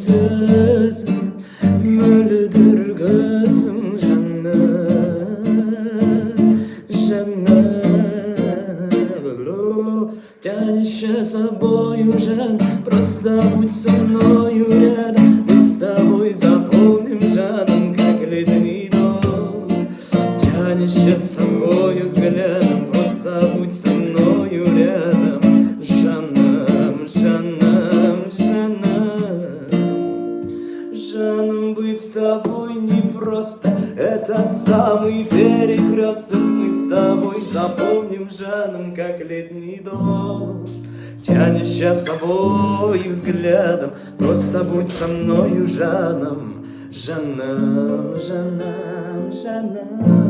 сөзім, мөлдір көзің тянешь собою, жан, просто будь со мною рядом. Мы с тобой запомним, жаном, как ледяной дом. Тянешь собою взглядом, просто будь со мною рядом. Жаном, жаном, жаном. Жаном, быть с тобой непросто. Этот самый перекресток мы с тобой запомним, жаном, как летний дом. Тянешь собой взглядом, просто будь со мною, жаном, жаном, жаном, жаном.